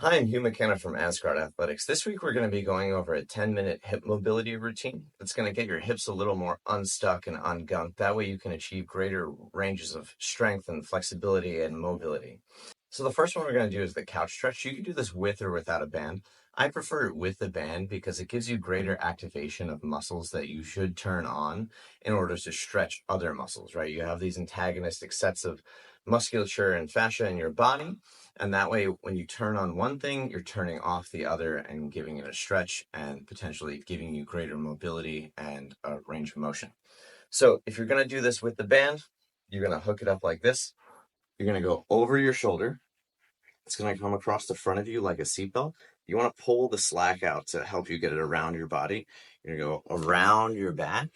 Hi, I'm Hugh McKenna from Asgard Athletics. This week we're going to be going over a 10-minute hip mobility routine that's going to get your hips a little more unstuck and ungunked. That way you can achieve greater ranges of strength and flexibility and mobility. So the first one we're going to do is the couch stretch. You can do this with or without a band. I prefer it with the band because it gives you greater activation of muscles that you should turn on in order to stretch other muscles, right? You have these antagonistic sets of musculature and fascia in your body. And that way, when you turn on one thing, you're turning off the other and giving it a stretch and potentially giving you greater mobility and a range of motion. So if you're going to do this with the band, you're going to hook it up like this. You're going to go over your shoulder. It's going to come across the front of you like a seatbelt. You want to pull the slack out to help you get it around your body. You're going to go around your back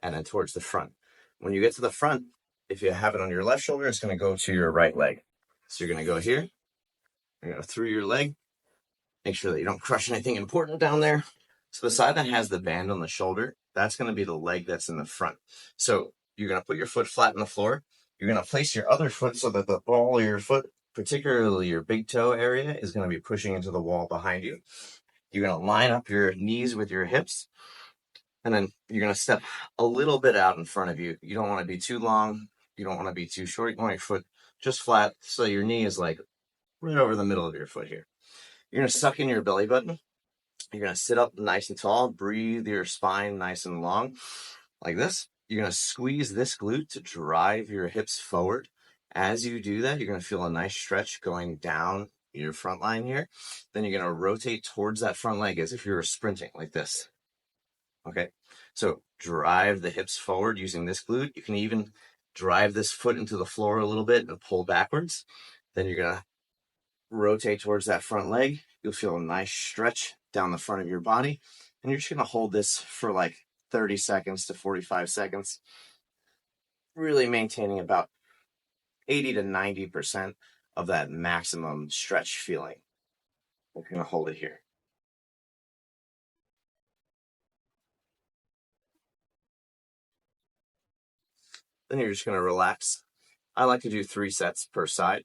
and then towards the front. When you get to the front, if you have it on your left shoulder, it's going to go to your right leg. So you're going to go here. You're going to through your leg. Make sure that you don't crush anything important down there. So the side that has the band on the shoulder, that's going to be the leg that's in the front. So you're going to put your foot flat on the floor. You're going to place your other foot so that the ball of your foot, particularly your big toe area, is going to be pushing into the wall behind you. You're going to line up your knees with your hips. And then you're going to step a little bit out in front of you. You don't want to be too long. You don't want to be too short. You want your foot just flat so your knee is like right over the middle of your foot here. You're going to suck in your belly button. You're going to sit up nice and tall. Breathe your spine nice and long like this. You're going to squeeze this glute to drive your hips forward. As you do that, you're going to feel a nice stretch going down your front line here. Then you're going to rotate towards that front leg as if you were sprinting like this. Okay, so drive the hips forward using this glute. You can even drive this foot into the floor a little bit and pull backwards. Then you're going to rotate towards that front leg. You'll feel a nice stretch down the front of your body. And you're just going to hold this for like 30 seconds to 45 seconds, really maintaining about 80 to 90% of that maximum stretch feeling. We're going to hold it here. Then you're just going to relax. I like to do 3 sets per side.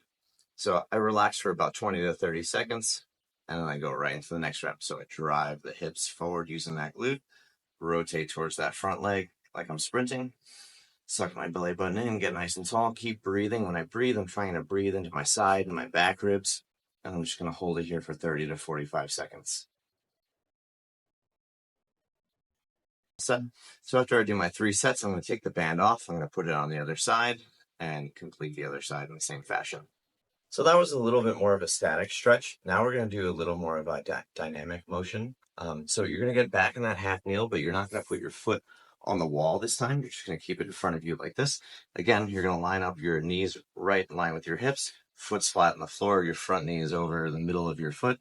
So I relax for about 20 to 30 seconds, and then I go right into the next rep. So I drive the hips forward using that glute, rotate towards that front leg like I'm sprinting, suck my belly button in, get nice and tall, keep breathing. When I breathe, I'm trying to breathe into my side and my back ribs, and I'm just going to hold it here for 30 to 45 seconds. So after I do my 3 sets, I'm going to take the band off. I'm going to put it on the other side and complete the other side in the same fashion. So that was a little bit more of a static stretch. Now we're going to do a little more of a dynamic motion. So you're going to get back in that half kneel, but you're not going to put your foot on the wall this time. You're just going to keep it in front of you like this. Again, you're going to line up your knees right in line with your hips. Foot's flat on the floor. Your front knee is over the middle of your foot.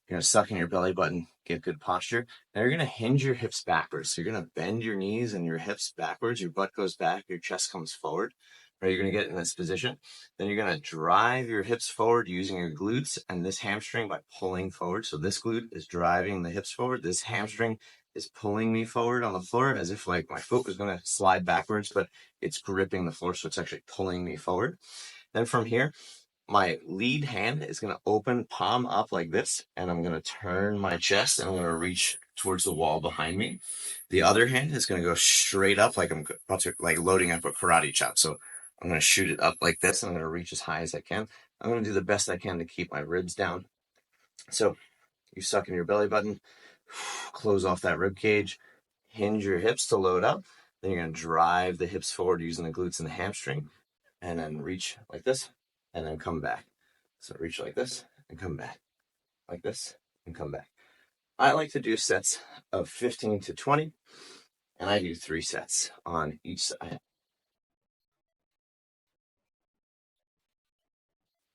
You're going to suck in your belly button, get good posture. Now you're going to hinge your hips backwards. So you're going to bend your knees and your hips backwards. Your butt goes back. Your chest comes forward. Right, you're going to get in this position. Then you're going to drive your hips forward using your glutes and this hamstring by pulling forward. So this glute is driving the hips forward. This hamstring is pulling me forward on the floor as if like my foot was going to slide backwards, but it's gripping the floor. So it's actually pulling me forward. Then from here, my lead hand is going to open palm up like this, and I'm going to turn my chest and I'm going to reach towards the wall behind me. The other hand is going to go straight up like I'm about to like loading up a karate chop. So I'm going to shoot it up like this. I'm going to reach as high as I can. I'm going to do the best I can to keep my ribs down. So you suck in your belly button, close off that rib cage, hinge your hips to load up. Then you're going to drive the hips forward using the glutes and the hamstring, and then reach like this, and then come back. So reach like this and come back, like this and come back. I like to do sets of 15 to 20, and I do 3 sets on each side.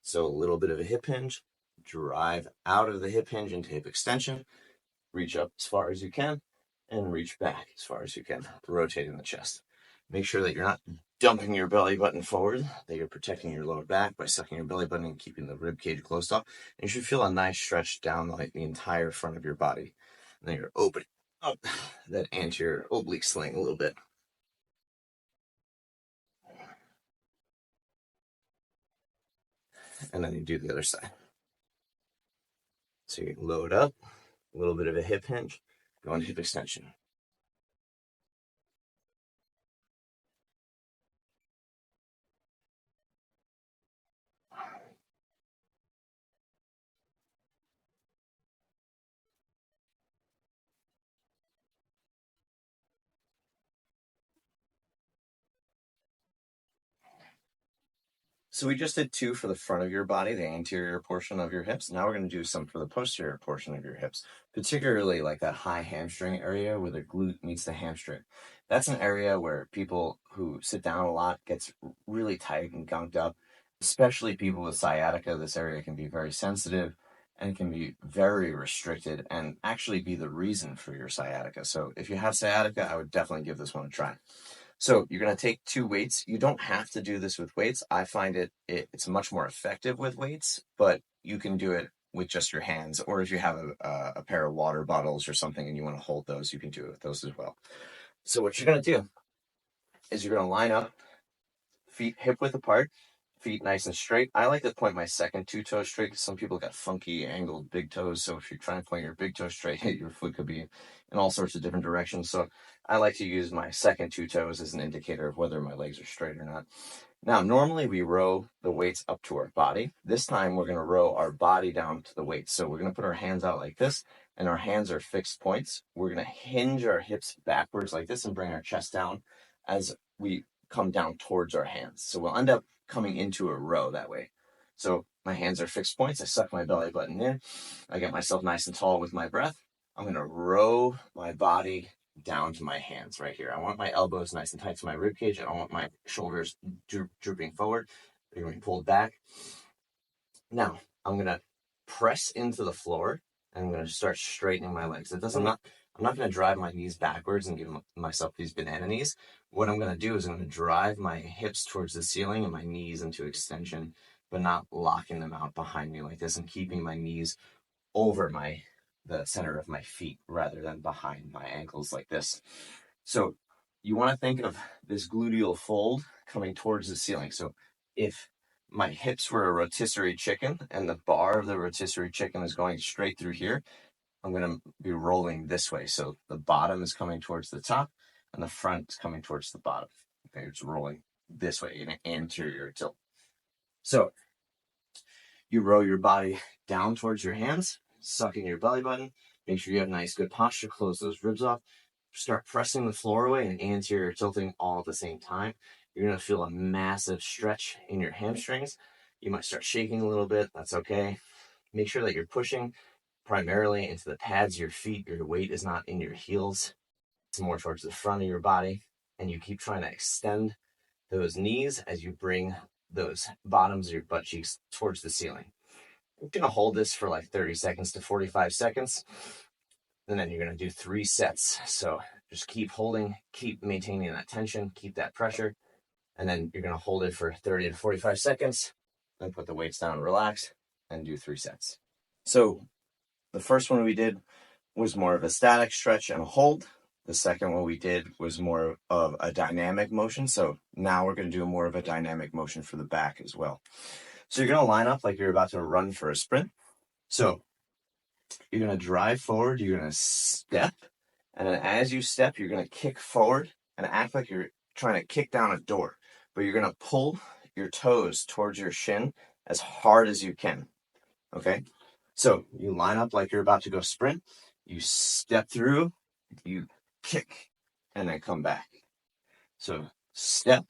So a little bit of a hip hinge, drive out of the hip hinge into hip extension, reach up as far as you can, and reach back as far as you can, rotating the chest. Make sure that you're not dumping your belly button forward, that you're protecting your lower back by sucking your belly button and keeping the rib cage closed off. And you should feel a nice stretch down like the entire front of your body. And then you're opening up that anterior oblique sling a little bit. And then you do the other side. So you load up, a little bit of a hip hinge, go into hip extension. So we just did 2 for the front of your body, the anterior portion of your hips. Now we're going to do some for the posterior portion of your hips, particularly like that high hamstring area where the glute meets the hamstring. That's an area where people who sit down a lot gets really tight and gunked up, especially people with sciatica. This area can be very sensitive and can be very restricted and actually be the reason for your sciatica. So if you have sciatica, I would definitely give this one a try. So you're going to take 2 weights. You don't have to do this with weights. I find it's much more effective with weights, but you can do it with just your hands. Or if you have a pair of water bottles or something and you want to hold those, you can do it with those as well. So what you're going to do is you're going to line up, feet hip width apart, feet nice and straight. I like to point my second 2 toes straight because some people got funky angled big toes. So if you're trying to point your big toe straight, your foot could be in all sorts of different directions. So I like to use my second 2 toes as an indicator of whether my legs are straight or not. Now, normally we row the weights up to our body. This time we're going to row our body down to the weights. So we're going to put our hands out like this, and our hands are fixed points. We're going to hinge our hips backwards like this and bring our chest down as we come down towards our hands. So we'll end up coming into a row that way. So my hands are fixed points. I suck my belly button in. I get myself nice and tall with my breath. I'm going to row my body down to my hands right here. I want my elbows nice and tight to my rib cage. I don't want my shoulders drooping forward. They're going to be pulled back. Now I'm going to press into the floor and I'm going to start straightening my legs. I'm not going to drive my knees backwards and give myself these banana knees. What I'm going to do is I'm going to drive my hips towards the ceiling and my knees into extension, but not locking them out behind me like this and keeping my knees over the center of my feet rather than behind my ankles like this. So you want to think of this gluteal fold coming towards the ceiling. So if my hips were a rotisserie chicken and the bar of the rotisserie chicken is going straight through here, I'm going to be rolling this way. So the bottom is coming towards the top and the front is coming towards the bottom. Okay, it's rolling this way in an anterior tilt. So you row your body down towards your hands, sucking your belly button. Make sure you have nice, good posture. Close those ribs off. Start pressing the floor away and anterior tilting all at the same time. You're going to feel a massive stretch in your hamstrings. You might start shaking a little bit. That's okay. Make sure that you're pushing primarily into the pads of your feet. Your weight is not in your heels. It's more towards the front of your body. And you keep trying to extend those knees as you bring those bottoms of your butt cheeks towards the ceiling. You're going to hold this for like 30 seconds to 45 seconds. And then you're going to do 3 sets. So just keep holding, keep maintaining that tension, keep that pressure. And then you're going to hold it for 30 to 45 seconds. Then put the weights down, relax, and do 3 sets. So the first one we did was more of a static stretch and a hold. The second one we did was more of a dynamic motion. So now we're going to do more of a dynamic motion for the back as well. So you're going to line up like you're about to run for a sprint. So you're going to drive forward, you're going to step, and then as you step, you're going to kick forward and act like you're trying to kick down a door. But you're going to pull your toes towards your shin as hard as you can. Okay? So you line up like you're about to go sprint, you step through, you kick, and then come back. So step,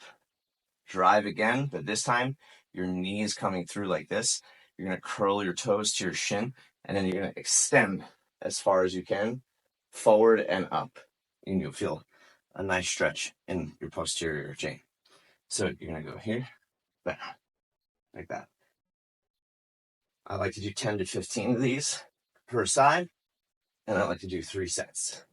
drive again, but this time your knee is coming through like this. You're going to curl your toes to your shin, and then you're going to extend as far as you can, forward and up. And you'll feel a nice stretch in your posterior chain. So you're going to go here, back, like that. I like to do 10 to 15 of these per side, and I like to do 3 sets.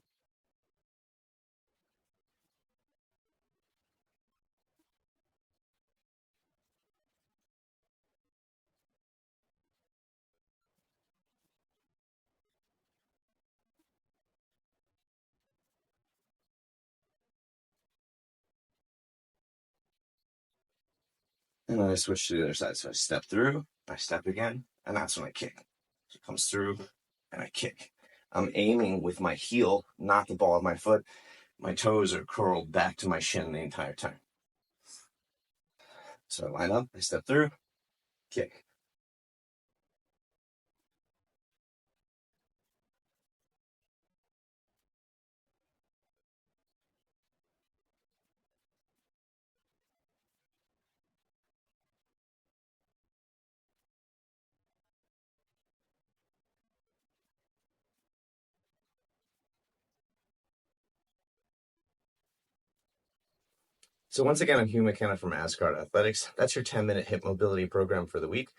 And then I switch to the other side. So I step through, I step again, and that's when I kick. So it comes through, and I kick. I'm aiming with my heel, not the ball of my foot. My toes are curled back to my shin the entire time. So I line up, I step through, kick. So once again, I'm Hugh McKenna from Asgard Athletics. That's your 10-minute hip mobility program for the week.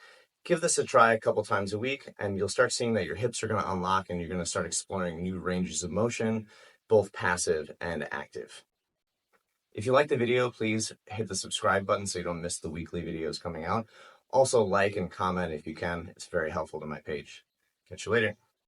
Give this a try a couple times a week, and you'll start seeing that your hips are going to unlock and you're going to start exploring new ranges of motion, both passive and active. If you like the video, please hit the subscribe button so you don't miss the weekly videos coming out. Also, like and comment if you can. It's very helpful to my page. Catch you later.